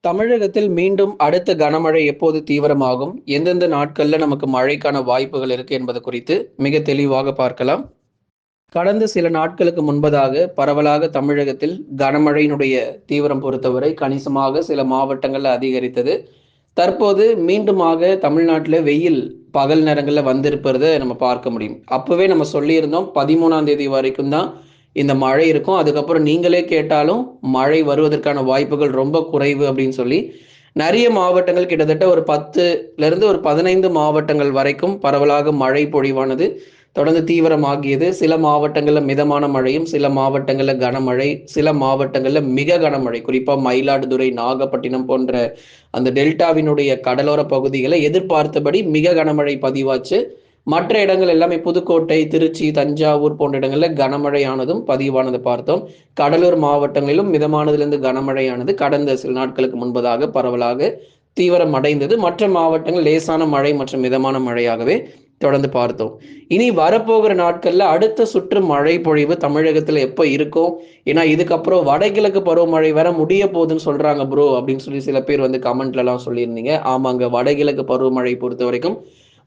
தமிழகத்தில் மீண்டும் அடுத்த கனமழை எப்போது தீவிரமாகும்? எந்தெந்த நாட்கள்ல நமக்கு மழைக்கான வாய்ப்புகள் இருக்கு என்பது குறித்து மிக தெளிவாக பார்க்கலாம். கடந்த சில நாட்களுக்கு முன்பதாக பரவலாக தமிழகத்தில் கனமழையினுடைய தீவிரம் பொறுத்தவரை கணிசமாக சில மாவட்டங்கள்ல அதிகரித்தது. தற்போது மீண்டுமாக தமிழ்நாட்டில வெயில் பகல் நேரங்கள்ல வந்திருப்பத நம்ம பார்க்க முடியும். அப்பவே நம்ம சொல்லியிருந்தோம் 13ஆம் தேதி வரைக்கும் தான் இந்த மழை இருக்கும். அதுக்கப்புறம் நீங்களே கேட்டாலும் மழை வருவதற்கான வாய்ப்புகள் ரொம்ப குறைவு அப்படின்னு சொல்லி, நெறைய மாவட்டங்கள் கிட்டத்தட்ட ஒரு 10லிருந்து ஒரு 15 மாவட்டங்கள் வரைக்கும் பரவலாக மழை பொழிவானது தொடர்ந்து தீவிரமாகியது. சில மாவட்டங்கள்ல மிதமான மழையும், சில மாவட்டங்கள்ல கனமழை, சில மாவட்டங்கள்ல மிக கனமழை. குறிப்பா மயிலாடுதுறை, நாகப்பட்டினம் போன்ற அந்த டெல்டாவினுடைய கடலோர பகுதிகள எதிர்பார்த்தபடி மிக கனமழை பதிவாச்சு. மற்ற இடங்கள் எல்லாமே புதுக்கோட்டை, திருச்சி, தஞ்சாவூர் போன்ற இடங்கள்ல கனமழையானதும் பதிவானத பார்த்தோம். கடலூர் மாவட்டங்களிலும் மிதமானதிலிருந்து கனமழையானது கடந்த சில நாட்களுக்கு முன்பதாக பரவலாக தீவிரம் அடைந்தது. மற்ற மாவட்டங்கள் லேசான மழை மற்றும் மிதமான மழையாகவே தொடர்ந்து பார்த்தோம். இனி வரப்போகிற நாட்கள்ல அடுத்த சுற்று மழை பொழிவு தமிழகத்துல எப்ப இருக்கும்? ஏன்னா இதுக்கப்புறம் வடகிழக்கு பருவமழை வேற முடிய போகுதுன்னு சொல்றாங்க ப்ரோ அப்படின்னு சொல்லி சில பேர் வந்து கமெண்ட்ல எல்லாம் சொல்லியிருந்தீங்க. ஆமாங்க, வடகிழக்கு பருவமழை பொறுத்த வரைக்கும்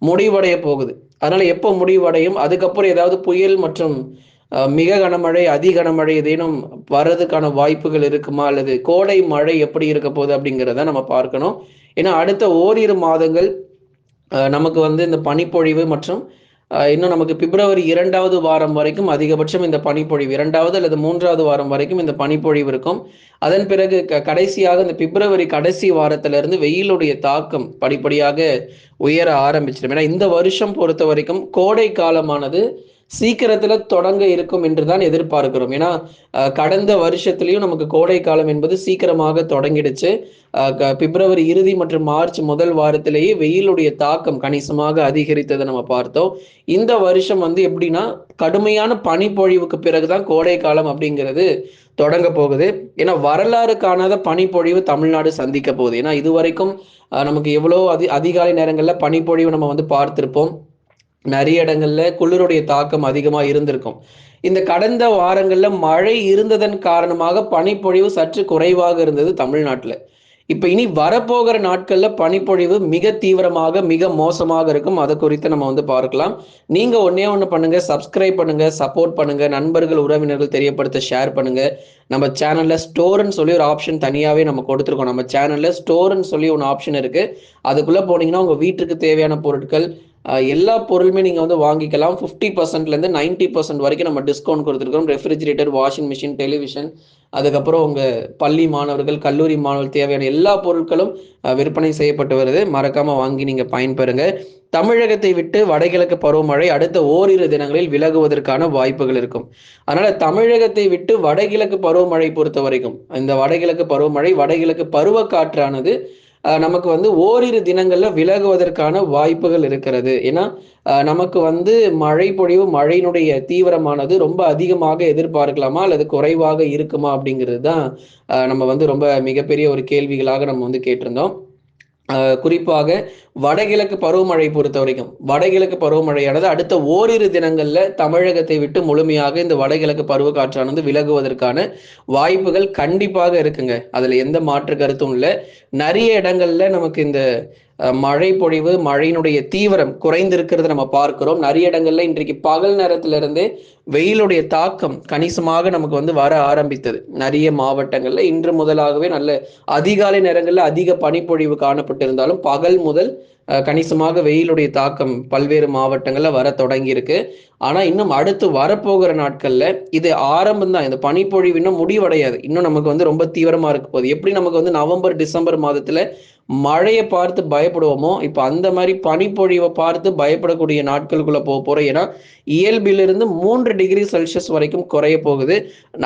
முடிவடைய போகுது. அதனால எப்போ முடிவடையும்? அதுக்கப்புறம் ஏதாவது புயல் மற்றும் மிக கனமழை, அதி கனமழை ஏதேனும் வர்றதுக்கான வாய்ப்புகள் இருக்குமா? அல்லது கோடை மழை எப்படி இருக்க போகுது அப்படிங்கிறத நம்ம பார்க்கணும். ஏன்னா அடுத்த ஓரிரு மாதங்கள் நமக்கு வந்து இந்த பனிப்பொழிவு மற்றும் இன்னும் நமக்கு பிப்ரவரி 2வது வாரம் வரைக்கும் அதிகபட்சம் இந்த பனிப்பொழிவு 2வது அல்லது 3வது வாரம் வரைக்கும் இந்த பனிப்பொழிவு இருக்கும். அதன் பிறகு கடைசியாக இந்த பிப்ரவரி கடைசி வாரத்திலிருந்து வெயிலுடைய தாக்கம் படிப்படியாக உயர ஆரம்பிச்சிடும். ஏன்னா இந்த வருஷம் பொறுத்த வரைக்கும் கோடை காலமானது சீக்கிரத்துல தொடங்க இருக்கும் என்றுதான் எதிர்பார்க்கிறோம். ஏன்னா கடந்த வருஷத்திலையும் நமக்கு கோடை காலம் என்பது சீக்கிரமாக தொடங்கிடுச்சு. பிப்ரவரி இறுதி மற்றும் மார்ச் முதல் வாரத்திலேயே வெயிலுடைய தாக்கம் கணிசமாக அதிகரித்ததை நம்ம பார்த்தோம். இந்த வருஷம் வந்து எப்படின்னா கடுமையான பனிப்பொழிவுக்கு பிறகுதான் கோடை காலம் அப்படிங்கிறது தொடங்க போகுது. ஏன்னா வரலாறு காணாத பனிப்பொழிவு தமிழ்நாடு சந்திக்க போகுது. ஏன்னா இதுவரைக்கும் நமக்கு எவ்வளோ அதிகாலை நேரங்கள்ல பனிப்பொழிவு நம்ம வந்து பார்த்திருப்போம். நிறைய இடங்கள்ல குளிருடைய தாக்கம் அதிகமா இருந்திருக்கும். இந்த கடந்த வாரங்கள்ல மழை இருந்ததன் காரணமாக பனிப்பொழிவு சற்று குறைவாக இருந்தது தமிழ்நாட்டுல. இப்ப இனி வரப்போகிற நாட்கள்ல பனிப்பொழிவு மிக தீவிரமாக மிக மோசமாக இருக்கும். அதை குறித்து நம்ம வந்து பார்க்கலாம். நீங்க ஒண்ணே ஒண்ணு பண்ணுங்க, சப்ஸ்கிரைப் பண்ணுங்க, சப்போர்ட் பண்ணுங்க, நண்பர்கள் உறவினர்கள் தெரியப்படுத்த ஷேர் பண்ணுங்க. நம்ம சேனல்ல ஸ்டோர்ன்னு சொல்லி ஒரு ஆப்ஷன் தனியாவே நம்ம கொடுத்துருக்கோம். நம்ம சேனல்ல ஸ்டோர்ன்னு சொல்லி ஒன்று ஆப்ஷன் இருக்கு. அதுக்குள்ள போனீங்கன்னா உங்க வீட்டுக்கு தேவையான பொருட்கள் எல்லா பொருளுமே நீங்க வந்து வாங்கிக்கலாம். 50%லேருந்து 90% வரைக்கும் நம்ம டிஸ்கவுண்ட் கொடுத்துருக்கோம். ரெஃப்ரிஜிரேட்டர், வாஷிங் மிஷின், டெலிவிஷன், அதுக்கப்புறம் உங்க பள்ளி மாணவர்கள், கல்லூரி மாணவர்கள் தேவையான எல்லா பொருட்களும் விற்பனை செய்யப்பட்டு வருது. மறக்காம வாங்கி நீங்க பயன்பெறுங்க. தமிழகத்தை விட்டு வடகிழக்கு பருவமழை அடுத்த ஓரிரு தினங்களில் விலகுவதற்கான வாய்ப்புகள் இருக்கும். அதனால தமிழகத்தை விட்டு வடகிழக்கு பருவமழை பொறுத்த வரைக்கும் இந்த வடகிழக்கு பருவமழை, வடகிழக்கு பருவக்காற்றானது நமக்கு வந்து ஓரிரு தினங்கள்ல விலகுவதற்கான வாய்ப்புகள் இருக்கிறது. ஏன்னா நமக்கு வந்து மழை பொழிவு, மழையினுடைய தீவிரமானது ரொம்ப அதிகமாக எதிர்பார்க்கலாமா அல்லது குறைவாக இருக்குமா அப்படிங்கிறது தான் நம்ம வந்து ரொம்ப மிகப்பெரிய ஒரு கேள்விகளாக நம்ம வந்து கேட்டிருந்தோம். குறிப்பாக வடகிழக்கு பருவமழை பொறுத்த வரைக்கும் வடகிழக்கு பருவமழையானது அடுத்த ஓரிரு தினங்கள்ல தமிழகத்தை விட்டு முழுமையாக இந்த வடகிழக்கு பருவக்காற்றானது விலகுவதற்கான வாய்ப்புகள் கண்டிப்பாக இருக்குங்க. அதுல எந்த மாற்று கருத்தும் இல்லை. நிறைய இடங்கள்ல நமக்கு இந்த மழை பொழிவு, மழையினுடைய தீவிரம் குறைந்திருக்கிறது நம்ம பார்க்கிறோம். நிறைய இடங்கள்ல இன்றைக்கு பகல் நேரத்துல இருந்தே வெயிலுடைய தாக்கம் கணிசமாக நமக்கு வந்து வர ஆரம்பித்தது. நிறைய மாவட்டங்கள்ல இன்று முதலாகவே நல்ல அதிகாலை நேரங்கள்ல அதிக பனிப்பொழிவு காணப்பட்டிருந்தாலும் பகல் முதல் கணிசமாக வெயிலுடைய தாக்கம் பல்வேறு மாவட்டங்கள்ல வர தொடங்கி இருக்கு. ஆனா இன்னும் அடுத்து வரப்போகிற நாட்கள்ல இது ஆரம்பம் தான். இந்த பனிப்பொழிவு இன்னும் முடிவடையாது. இன்னும் நமக்கு வந்து ரொம்ப தீவிரமா இருக்க போகுது. எப்படி நமக்கு வந்து நவம்பர், டிசம்பர் மாதத்துல மழையை பார்த்து பயப்படுவோமோ இப்ப அந்த மாதிரி பனிப்பொழிவை பார்த்து பயப்படக்கூடிய நாட்களுக்குள்ள போறோம். ஏன்னா இயல்பிலிருந்து 3 டிகிரி செல்சியஸ் வரைக்கும் குறைய போகுது.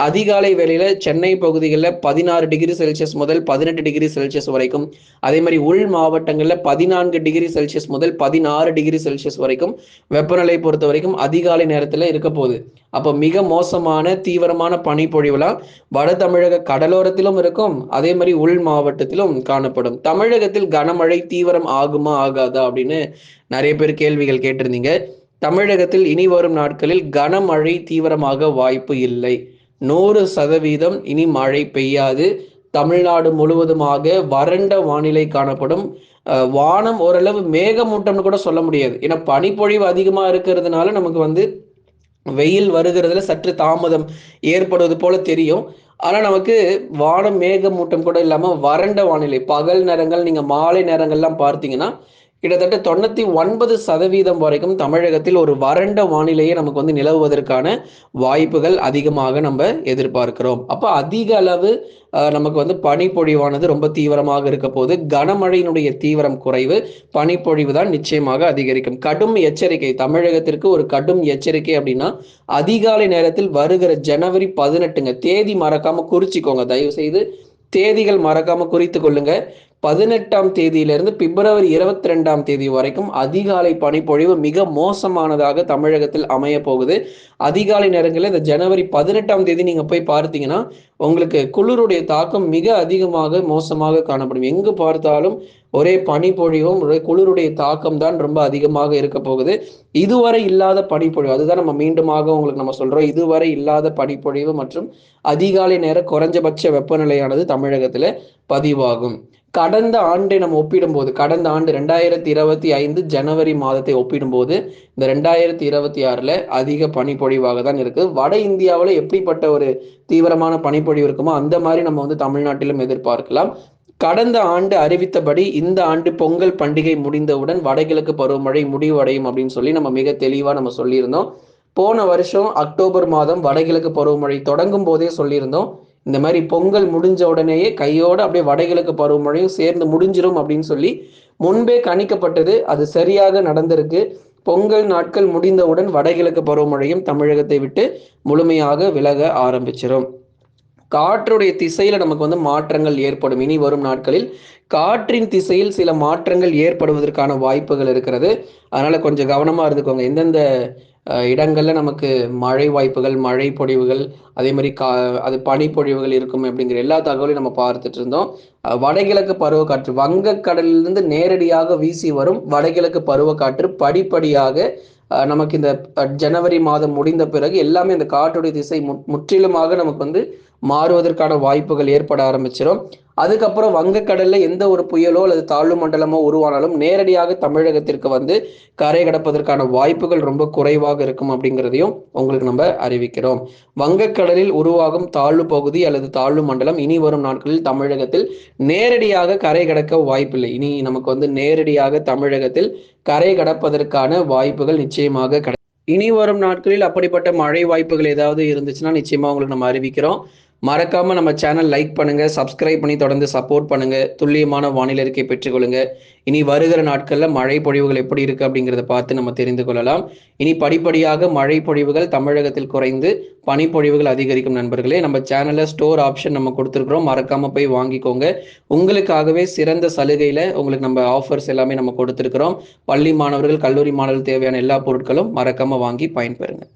அதிகாலை வேளையில சென்னை பகுதிகளில் 16 டிகிரி செல்சியஸ் முதல் 18 டிகிரி செல்சியஸ் வரைக்கும், அதே மாதிரி உள் மாவட்டங்கள்ல 14 டிகிரி செல்சியஸ் முதல் 16 டிகிரி செல்சியஸ் வரைக்கும் வெப்பநிலை பொறுத்த வரைக்கும் அதிகாலை நேரத்துல இருக்க போகுது. அப்போ மிக மோசமான தீவிரமான பனிப்பொழிவுலாம் வட தமிழக கடலோரத்திலும் இருக்கும், அதே மாதிரி உள் மாவட்டத்திலும் காணப்படும். தமிழகத்தில் கனமழை தீவிரம் ஆகுமா ஆகாதா அப்படின்னு நிறைய பேர் கேள்விகள் கேட்டிருந்தீங்க. தமிழகத்தில் இனி வரும் நாட்களில் கனமழை தீவிரமாக வாய்ப்பு இல்லை. 100% இனி மழை பெய்யாது. தமிழ்நாடு முழுவதுமாக வறண்ட வானிலை காணப்படும். வானம் ஓரளவு மேகமூட்டம்னு கூட சொல்ல முடியாது. ஏன்னா பனிப்பொழிவு அதிகமா இருக்கிறதுனால நமக்கு வந்து வெயில் வருகிறதுல சற்று தாமதம் ஏற்படுவது போல தெரியும். ஆனா நமக்கு வானம் மேகமூட்டம் கூட இல்லாம வறண்ட வானிலை. பகல் நேரங்கள் நீங்க மாலை நேரங்கள்லாம் பார்த்தீங்கன்னா, கிட்டத்தட்ட 99% வரைக்கும் தமிழகத்தில் ஒரு வறண்ட வானிலையே நமக்கு வந்து நிலவுவதற்கான வாய்ப்புகள் அதிகமாக நம்ம எதிர்பார்க்கிறோம். அப்ப அதிக அளவு நமக்கு வந்து பனிப்பொழிவானது ரொம்ப தீவிரமாக இருக்க போது. கனமழையினுடைய தீவிரம் குறைவு. பனிப்பொழிவு தான் நிச்சயமாக அதிகரிக்கும். கடும் எச்சரிக்கை தமிழகத்திற்கு ஒரு கடும் எச்சரிக்கை அப்படின்னா, அதிகாலை நேரத்தில் வருகிற ஜனவரி 18ங்க. தேதி மறக்காம குறிச்சுக்கோங்க. தயவு செய்து தேதிகள் மறக்காம குறித்துக் கொள்ளுங்க. 18ஆம் தேதியிலிருந்து பிப்ரவரி 22ஆம் தேதி வரைக்கும் அதிகாலை பனிப்பொழிவு மிக மோசமானதாக தமிழகத்தில் அமைய போகுது. அதிகாலை நேரங்களில் இந்த ஜனவரி 18ஆம் தேதி நீங்க போய் பார்த்தீங்கன்னா, உங்களுக்கு குளிருடைய தாக்கம் மிக அதிகமாக மோசமாக காணப்படும். எங்கு பார்த்தாலும் ஒரே பனிப்பொழிவும், ஒரே குளிருடைய தாக்கம் தான் ரொம்ப அதிகமாக இருக்க போகுது. இதுவரை இல்லாத பனிப்பொழிவு. அதுதான் நம்ம மீண்டுமாக உங்களுக்கு நம்ம சொல்றோம். இதுவரை இல்லாத பனிப்பொழிவு மற்றும் அதிகாலை நேர குறைஞ்சபட்ச வெப்பநிலையானது தமிழகத்தில பதிவாகும். கடந்த ஆண்டை நம்ம ஒப்பிடும்போது, கடந்த ஆண்டு 2025 ஜனவரி மாதத்தை ஒப்பிடும்போது, இந்த 2026ல அதிக பனிப்பொழிவாக தான் இருக்கு. வட இந்தியாவுல எப்படிப்பட்ட ஒரு தீவிரமான பனிப்பொழிவு இருக்குமோ, அந்த மாரி நம்ம வந்து தமிழ்நாட்டிலும் எதிர்பார்க்கலாம். கடந்த ஆண்டு அறிவித்தபடி இந்த ஆண்டு பொங்கல் பண்டிகை முடிந்தவுடன் வடகிழக்கு பருவமழை முடிவடையும் அப்படின்னு சொல்லி நம்ம மிக தெளிவா நம்ம சொல்லியிருந்தோம். போன வருஷம் அக்டோபர் மாதம் வடகிழக்கு பருவமழை தொடங்கும் போதே சொல்லியிருந்தோம். இந்த மாதிரி பொங்கல் முடிஞ்ச உடனேயே கையோட அப்படியே வடகிழக்கு பருவமழையும் சேர்ந்து முடிஞ்சிரும் அப்படின்னு சொல்லி முன்பே கணிக்கப்பட்டது. அது சரியாக நடந்திருக்கு. பொங்கல் நாட்கள் முடிந்தவுடன் வடகிழக்கு பருவமழையும் தமிழகத்தை விட்டு முழுமையாக விலக ஆரம்பிச்சிடும். காற்றுடைய திசையில நமக்கு வந்து மாற்றங்கள் ஏற்படும். இனி வரும் நாட்களில் காற்றின் திசையில் சில மாற்றங்கள் ஏற்படுவதற்கான வாய்ப்புகள் இருக்கிறது. அதனால கொஞ்சம் கவனமா இருந்துக்கோங்க. எந்தெந்த இடங்கள்ல நமக்கு மழை வாய்ப்புகள், மழை பொழிவுகள், அதே மாதிரி அது பனிப்பொழிவுகள் இருக்கும் அப்படிங்கிற எல்லா தகவலையும் நம்ம பார்த்துட்டு இருந்தோம். வடகிழக்கு பருவக்காற்று வங்கக்கடலிலிருந்து நேரடியாக வீசி வரும் வடகிழக்கு பருவக்காற்று படிப்படியாக நமக்கு இந்த ஜனவரி மாதம் முடிந்த பிறகு எல்லாமே இந்த காற்றுடைய திசை முற்றிலுமாக நமக்கு வந்து மாறுவதற்கான வாய்ப்புகள் ஏற்பட ஆரம்பிச்சிடும். அதுக்கப்புறம் வங்கக்கடல்ல எந்த ஒரு புயலோ அல்லது தாழ்வு மண்டலமோ உருவானாலும் நேரடியாக தமிழகத்திற்கு வந்து கரை கடப்பதற்கான வாய்ப்புகள் ரொம்ப குறைவாக இருக்கும் அப்படிங்கிறதையும் உங்களுக்கு நம்ம அறிவிக்கிறோம். வங்கக்கடலில் உருவாகும் தாழ்வு பகுதி அல்லது தாழ்வு மண்டலம் இனி வரும் நாட்களில் தமிழகத்தில் நேரடியாக கரை கடக்க வாய்ப்பில்லை. இனி நமக்கு வந்து நேரடியாக தமிழகத்தில் கரை கடப்பதற்கான வாய்ப்புகள் நிச்சயமாக இனி வரும் நாட்களில் அப்படிப்பட்ட மழை வாய்ப்புகள் ஏதாவது இருந்துச்சுன்னா நிச்சயமா உங்களுக்கு நம்ம அறிவிக்கிறோம். மறக்காம நம்ம சேனல் லைக் பண்ணுங்க, சப்ஸ்கிரைப் பண்ணி தொடர்ந்து சப்போர்ட் பண்ணுங்க. துல்லியமான வானிலை அறிக்கை பெற்றுக்கொள்ளுங்க. இனி வருகிற நாட்கள்ல மழை பொழிவுகள் எப்படி இருக்கு அப்படிங்கிறத பார்த்து நம்ம தெரிந்து கொள்ளலாம். இனி படிப்படியாக மழை பொழிவுகள் தமிழகத்தில் குறைந்து பனிப்பொழிவுகள் அதிகரிக்கும் நண்பர்களே. நம்ம சேனல்ல ஸ்டோர் ஆப்ஷன் நம்ம கொடுத்துருக்கிறோம். மறக்காம போய் வாங்கிக்கோங்க. உங்களுக்காகவே சிறந்த சலுகையில உங்களுக்கு நம்ம ஆஃபர்ஸ் எல்லாமே நம்ம கொடுத்துருக்கிறோம். பள்ளி மாணவர்கள், கல்லூரி மாணவர்கள் தேவையான எல்லா பொருட்களும் மறக்காம வாங்கி பயன்பெறுங்க.